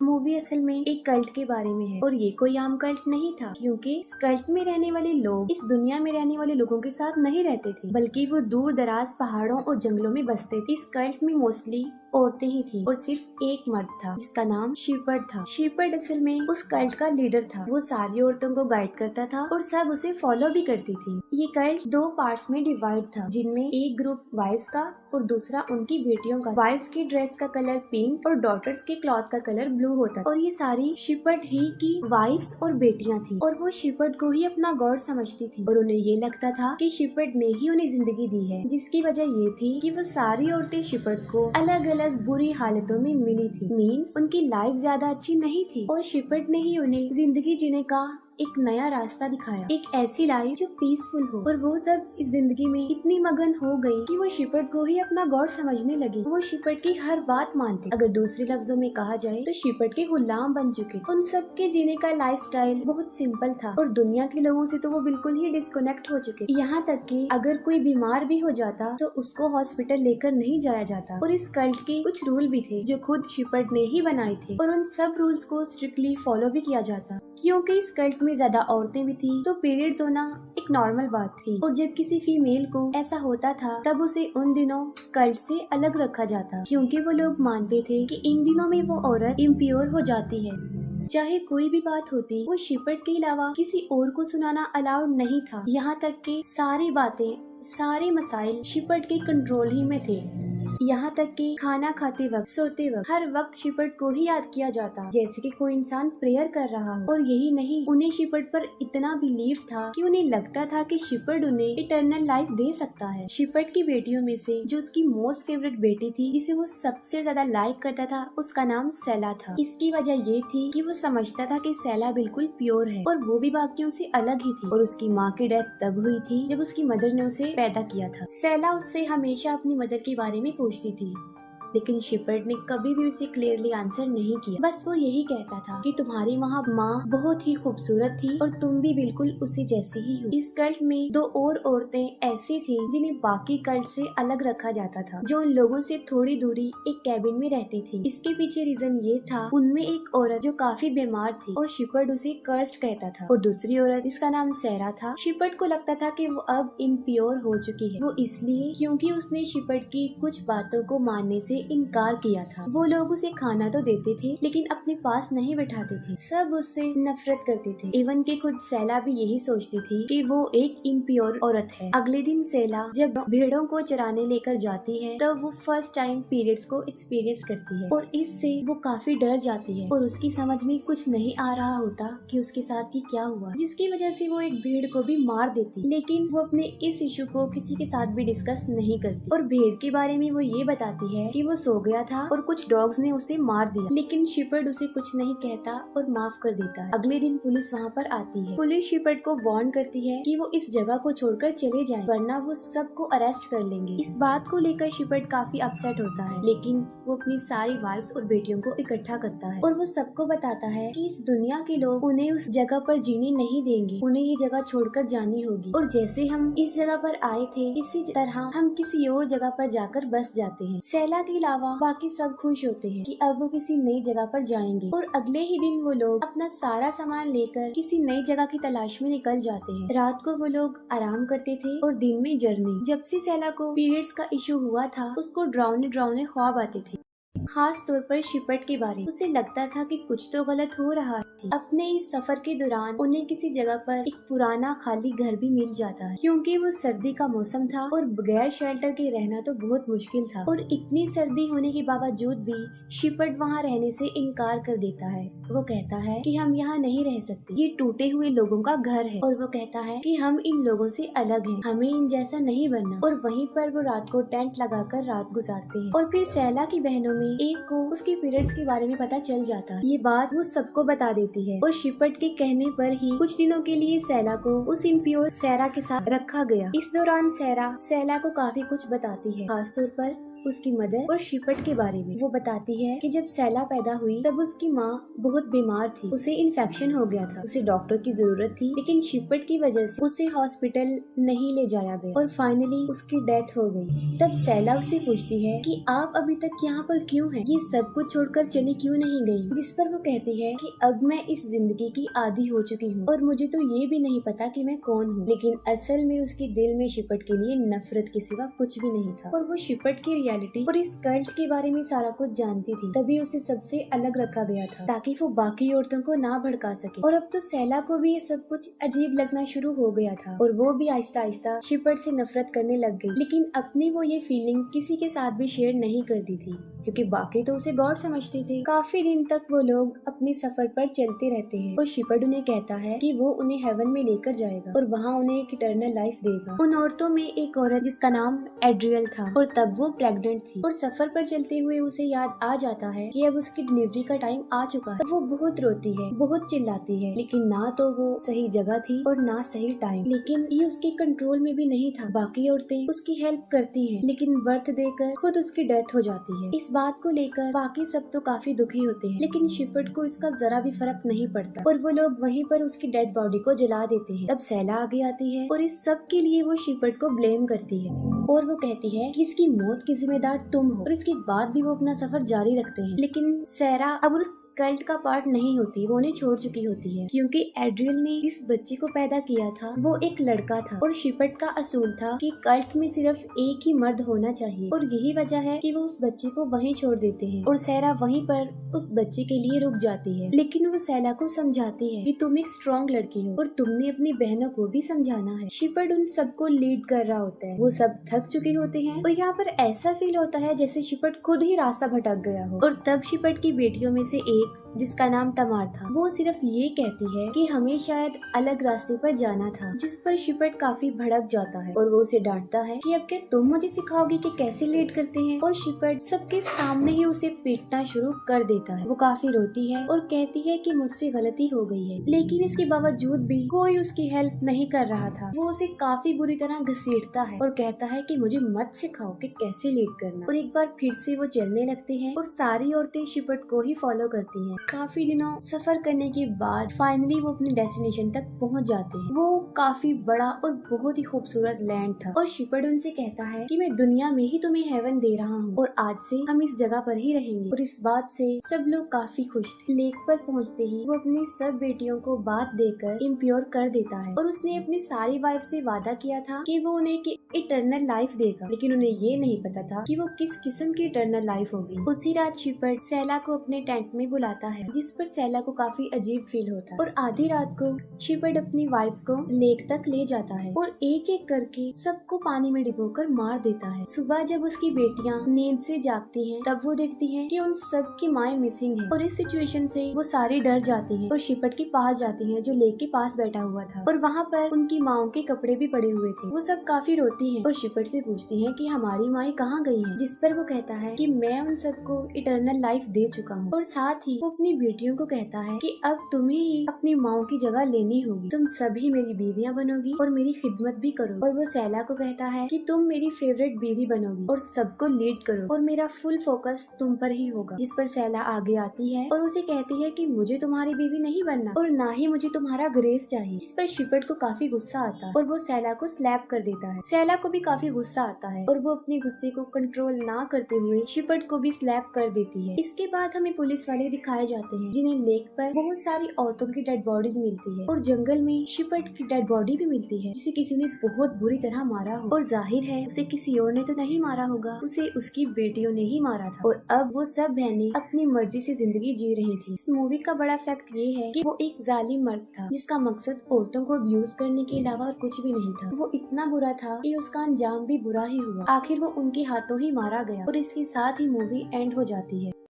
Movie असल में एक कल्ट के बारे में है और ये कोई आम कल्ट नहीं था, क्योंकि इस कल्ट में रहने वाले लोग इस दुनिया में रहने वाले लोगों के साथ नहीं रहते थे, बल्कि वो दूर दराज पहाड़ों और जंगलों में बसते थे। इस कल्ट में मोस्टली औरतें ही थी और सिर्फ एक मर्द था जिसका नाम शीपर्ड था। शीपर्ड असल में उस कल्ट का लीडर था। वो सारी औरतों को गाइड करता था और सब उसे फॉलो भी करती थी। ये कल्ट 2 पार्ट्स में डिवाइड था, जिनमें एक ग्रुप वाइफ्स का और दूसरा उनकी बेटियों का। वाइफ्स की ड्रेस का कलर पिंक और डॉटर्स के क्लॉथ का कलर ब्लू होता था और ये सारी शिपर्ड ही की वाइफ्स और बेटियां थी और वो शिपर्ड को ही अपना गॉड समझती थी और उन्हें ये लगता था कि शिपर्ड ने ही उन्हें जिंदगी दी है, जिसकी वजह ये थी कि वो सारी औरतें शिपर्ड को अलग अलग बुरी हालतों में मिली थी। मीन्स उनकी लाइफ ज्यादा अच्छी नहीं थी और शिपर्ड ने ही उन्हें जिंदगी जीने का एक नया रास्ता दिखाया, एक ऐसी लाइफ जो पीसफुल हो। और वो सब इस जिंदगी में इतनी मगन हो गई कि वो शिपर्ड को ही अपना गॉड समझने लगी। वो शिपर्ड की हर बात मानते, अगर दूसरे लफ्जों में कहा जाए तो शिपर्ड के गुलाम बन चुके थे। उन सब के जीने का लाइफस्टाइल बहुत सिंपल था और दुनिया के लोगों से तो वो बिल्कुल ही डिस्कनेक्ट हो चुके। यहाँ तक कि अगर कोई बीमार भी हो जाता तो उसको हॉस्पिटल लेकर नहीं जाया जाता। और इस कल्ट के कुछ रूल भी थे जो खुद शिपर्ड ने ही बनाए थे और उन सब रूल्स को स्ट्रिक्टली फॉलो भी किया जाता, क्योंकि इस कल्ट में ज्यादा औरतें भी थी तो पीरियड्स होना एक नॉर्मल बात थी। और जब किसी फीमेल को ऐसा होता था तब उसे उन दिनों कल्ट से अलग रखा जाता, क्योंकि वो लोग मानते थे कि इन दिनों में वो औरत इम्प्योर हो जाती है। चाहे कोई भी बात होती, वो शिपर्ड के अलावा किसी और को सुनाना अलाउड नहीं था। यहाँ तक कि सारी बातें, सारे मसाइल शिपर्ड के कंट्रोल ही में थे। यहाँ तक कि खाना खाते वक्त, सोते वक्त, हर वक्त शिपर्ड को ही याद किया जाता, जैसे कि कोई इंसान प्रेयर कर रहा हो। और यही नहीं, उन्हें शिपर्ड पर इतना बिलीव था कि उन्हें लगता था कि शिपर्ड उन्हें इटर्नल लाइफ दे सकता है। शिपर्ड की बेटियों में से जो उसकी मोस्ट फेवरेट बेटी थी, जिसे वो सबसे ज्यादा लाइक करता था, उसका नाम सेला था। इसकी वजह ये थी कि वो समझता था कि सेला बिल्कुल प्योर है और वो भी बाकियों से अलग ही थी। और उसकी माँ की डेथ तब हुई थी जब उसकी मदर ने उसे पैदा किया था। सेला उससे हमेशा अपनी मदर के बारे में पूछती थी, लेकिन शिपर्ड ने कभी भी उसे क्लियरली आंसर नहीं किया। बस वो यही कहता था कि तुम्हारी वहाँ माँ बहुत ही खूबसूरत थी और तुम भी बिल्कुल उसी जैसी ही हो। इस कल्ट में 2 और औरतें ऐसी थी जिन्हें बाकी कल्ट से अलग रखा जाता था, जो उन लोगों से थोड़ी दूरी एक कैबिन में रहती थी। इसके पीछे रीजन ये था, उनमें एक औरत जो काफी बीमार थी और शिपर्ड उसे कर्स्ड कहता था, और दूसरी औरत जिसका नाम सेरा था, शिपर्ड को लगता था कि वो अब इम्प्योर हो चुकी है। वो इसलिए क्योंकि उसने शिपर्ड की कुछ बातों को मानने से इनकार किया था। वो लोग उसे खाना तो देते थे लेकिन अपने पास नहीं बैठाते थे, सब उससे नफरत करते थे। इवन कि खुद सेला भी यही सोचती थी कि वो एक इम्प्योर औरत है। अगले दिन सेला जब भेड़ों को चराने लेकर जाती है तब वो फर्स्ट टाइम पीरियड्स को एक्सपीरियंस करती है और इससे वो काफी डर जाती है और उसकी समझ में कुछ नहीं आ रहा होता कि उसके साथ ही क्या हुआ, जिसकी वजह से वो एक भेड़ को भी मार देती। लेकिन वो अपने इस इशू को किसी के साथ भी डिस्कस नहीं करती और भेड़ के बारे में वो ये बताती है कि वो सो गया था और कुछ डॉग्स ने उसे मार दिया, लेकिन शिपर्ड उसे कुछ नहीं कहता और माफ कर देता है। अगले दिन पुलिस वहाँ पर आती है। पुलिस शिपर्ड को वार्न करती है कि वो इस जगह को छोड़कर चले जाएं, वरना वो सबको अरेस्ट कर लेंगे। इस बात को लेकर शिपर्ड काफी अपसेट होता है, लेकिन वो अपनी सारी वाइफ्स और बेटियों को इकट्ठा करता है और वो सबको बताता है कि इस दुनिया के लोग उन्हें उस जगह पर जीने नहीं देंगे, उन्हें ये जगह छोड़कर जानी होगी। और जैसे हम इस जगह पर आए थे, इसी तरह हम किसी और जगह पर जाकर बस जाते हैं। सेला के अलावा बाकी सब खुश होते हैं कि अब वो किसी नई जगह पर जाएंगे और अगले ही दिन वो लोग अपना सारा सामान लेकर किसी नई जगह की तलाश में निकल जाते हैं। रात को वो लोग आराम करते थे और दिन में जर्नी। जब से सेला को पीरियड्स का इशू हुआ था, उसको डरावने ख्वाब आते थे, खास तौर पर शिपर्ड के बारे में। उसे लगता था कि कुछ तो गलत हो रहा है। अपने इस सफर के दौरान उन्हें किसी जगह पर एक पुराना खाली घर भी मिल जाता है, क्योंकि वो सर्दी का मौसम था और बगैर शेल्टर के रहना तो बहुत मुश्किल था। और इतनी सर्दी होने के बावजूद भी शिपर्ड वहाँ रहने से इनकार कर देता है। वो कहता है कि हम यहाँ नहीं रह सकते, ये टूटे हुए लोगों का घर है। और वो कहता है कि हम इन लोगों से अलग हैं, हमें इन जैसा नहीं बनना। और वहीं पर वो रात को टेंट लगाकर रात गुजारते हैं। और फिर सेला की बहनों में एक को उसके पीरियड्स के बारे में पता चल जाता है। ये बात वो सबको बता देती है और शिपर्ड के कहने पर ही कुछ दिनों के लिए सेला को उस इम्प्योर सेरा के साथ रखा गया। इस दौरान सेला को काफी कुछ बताती है, खासतौर पर उसकी मदर और शिपट के बारे में। वो बताती है कि जब सैला पैदा हुई तब उसकी माँ बहुत बीमार थी, उसे इन्फेक्शन हो गया था, उसे डॉक्टर की जरूरत थी, लेकिन शिपट की वजह से उसे हॉस्पिटल नहीं ले जाया गया और फाइनली उसकी डेथ हो गई। तब सैला उससे पूछती है कि आप अभी तक यहाँ पर क्यों हैं? ये सब कुछ छोड़कर चली क्यों नहीं गई? जिस पर वो कहती है कि अब मैं इस जिंदगी की आदी हो चुकी हूँ और मुझे तो ये भी नहीं पता कि मैं कौन हूँ। लेकिन असल में उसके दिल में शिपट के लिए नफरत के सिवा कुछ भी नहीं था और वो शिपट की रियलिटी और इस कल्ट के बारे में सारा कुछ जानती थी। तभी उसे सबसे अलग रखा गया था ताकि वो बाकी औरतों को ना भड़का सके। और अब तो सैला को भी ये सब कुछ अजीब लगना शुरू हो गया था और वो भी आहिस्ता आहिस्ता शिपट से नफरत करने लग गई। लेकिन अपनी वो ये फीलिंग्स किसी के साथ भी शेयर नहीं करती थी क्योंकि बाकी तो उसे गॉड समझते थे। काफी दिन तक वो लोग अपने सफर पर चलते रहते हैं और शिपट उन्हें कहता है कि वो उन्हें हेवन में लेकर जाएगा और वहाँ उन्हें एक इटर्नल लाइफ देगा। उन औरतों में एक औरत जिसका नाम एड्रियल था और तब वो प्रेग्नेंट थी और सफर पर चलते हुए उसे याद आ जाता है कि अब उसकी डिलीवरी का टाइम आ चुका है। वो बहुत रोती है, बहुत चिल्लाती है, लेकिन ना तो वो सही जगह थी और ना सही टाइम। लेकिन ये उसके कंट्रोल में भी नहीं था। बाकी औरतें उसकी हेल्प करती हैं, लेकिन बर्थ देकर खुद उसकी डेथ हो जाती है। इस बात को लेकर बाकी सब तो काफी दुखी होते हैं, लेकिन शिपट को इसका जरा भी फर्क नहीं पड़ता और वो लोग वहीं पर उसकी डेड बॉडी को जला देते हैं। तब सैला आगे आती है और इस सब के लिए वो शिपट को ब्लेम करती है और वो कहती है कि इसकी मौत की जिम्मेदार तुम हो। और इसके बाद भी वो अपना सफर जारी रखते हैं, लेकिन सैरा अब उस कल्ट का पार्ट नहीं होती, वो उन्हें छोड़ चुकी होती है क्योंकि एड्रियल ने जिस बच्चे को पैदा किया था वो एक लड़का था और शिपट का असूल था कि कल्ट में सिर्फ एक ही मर्द होना चाहिए और यही वजह है कि वो उस बच्चे को वहीं छोड़ देते हैं और सैरा वहीं पर उस बच्चे के लिए रुक जाती है। लेकिन वो सैला को समझाती है कि तुम एक स्ट्रॉन्ग लड़की हो और तुमने अपनी बहनों को भी समझाना है। शिपट उन सबको लीड कर रहा होता है, वो सब थक चुके होते हैं और यहाँ पर ऐसा फील होता है जैसे शिपट खुद ही रास्ता भटक गया हो। और तब शिपट की बेटियों में से एक जिसका नाम तमार था, वो सिर्फ ये कहती है कि हमें शायद अलग रास्ते पर जाना था, जिस पर शिपट काफी भड़क जाता है और वो उसे डांटता है कि अब क्या तुम मुझे सिखाओगी कि कैसे लीड करते हैं। और शिपट सबके सामने ही उसे पीटना शुरू कर देता है। वो काफी रोती है और कहती है कि मुझसे गलती हो गई है, लेकिन इसके बावजूद भी कोई उसकी हेल्प नहीं कर रहा था। वो उसे काफी बुरी तरह घसीटता है और कहता है कि मुझे मत सिखाओ कि कैसे लीड करना। और एक बार फिर से वो चलने लगते हैं और सारी औरतें शिपट को ही फॉलो करती हैं। काफी दिनों सफर करने के बाद फाइनली वो अपने डेस्टिनेशन तक पहुंच जाते हैं। वो काफी बड़ा और बहुत ही खूबसूरत लैंड था और शिपट उनसे कहता है कि मैं दुनिया में ही तुम्हें हेवन दे रहा हूँ और आज से हम इस जगह पर ही रहेंगे। और इस बात से सब लोग काफी खुश थे। लेक पर पहुँचते ही वो अपनी सब बेटियों को बात देकर इम्प्योर कर देता है और उसने अपनी सारी वाइफ से वादा किया था कि वो उन्हें इटर्नल लाइफ देगा, लेकिन उन्हें ये नहीं पता था कि वो किस किस्म की इटर्नल लाइफ होगी। उसी रात शिपट सैला को अपने टेंट में बुलाता है, जिस पर सैला को काफी अजीब फील होता है और आधी रात को शिपट अपनी वाइफ्स को लेक तक ले जाता है और एक एक करके सबको पानी में डुबोकर मार देता है। सुबह जब उसकी बेटियां नींद से जागती हैं, तब वो देखती हैं कि उन सब की माएं मिसिंग हैं और इस सिचुएशन से वो सारी डर जाती हैं और शिपट के पास जाती हैं जो लेक के पास बैठा हुआ था और वहाँ पर उनकी माओ के कपड़े भी पड़े हुए थे। वो सब काफी रोती हैं और शिपट से पूछती हैं कि हमारी माएं कहाँ गई हैं, जिस पर वो कहता है कि मैं उन सबको इटर्नल लाइफ दे चुका हूँ। और साथ ही वो अपनी बेटियों को कहता है कि अब तुम्हें ही अपनी माओ की जगह लेनी होगी, तुम सभी मेरी बीवियां बनोगी और मेरी खिदमत भी करो। और वो सैला को कहता है कि तुम मेरी फेवरेट बीवी बनोगी और सबको लीड करो और मेरा फुल फोकस तुम पर ही होगा। जिस पर सैला आगे आती है और उसे कहती है कि मुझे तुम्हारी बीवी नहीं बनना और ना ही मुझे तुम्हारा ग्रेस चाहिए। जिस पर शिपट को काफी गुस्सा आता है और वो सैला को स्लैप कर देता है। सैला को भी काफी गुस्सा आता है और वो अपने गुस्से को कंट्रोल ना करते हुए शिपट को भी स्लैप कर देती है। इसके बाद हमें पुलिस वाले दिखाए जाते हैं जिन्हें लेक पर बहुत सारी औरतों की डेड बॉडीज मिलती है और जंगल में शिपट की डेड बॉडी भी मिलती है जिसे किसी ने बहुत बुरी तरह मारा हो और जाहिर है उसे किसी और ने तो नहीं मारा होगा, उसे उसकी बेटियों ने ही मारा था। और अब वो सब बहनें अपनी मर्जी से जिंदगी जी रही थी। इस मूवी का बड़ा फैक्ट ये है कि वो एक जालिम मर्द था जिसका मकसद औरतों को अब्यूज करने के अलावा और कुछ भी नहीं था। वो इतना बुरा था कि उसका अंजाम भी बुरा ही हुआ। आखिर वो उनके हाथों ही मारा गया और इसके साथ ही मूवी एंड हो जाती है।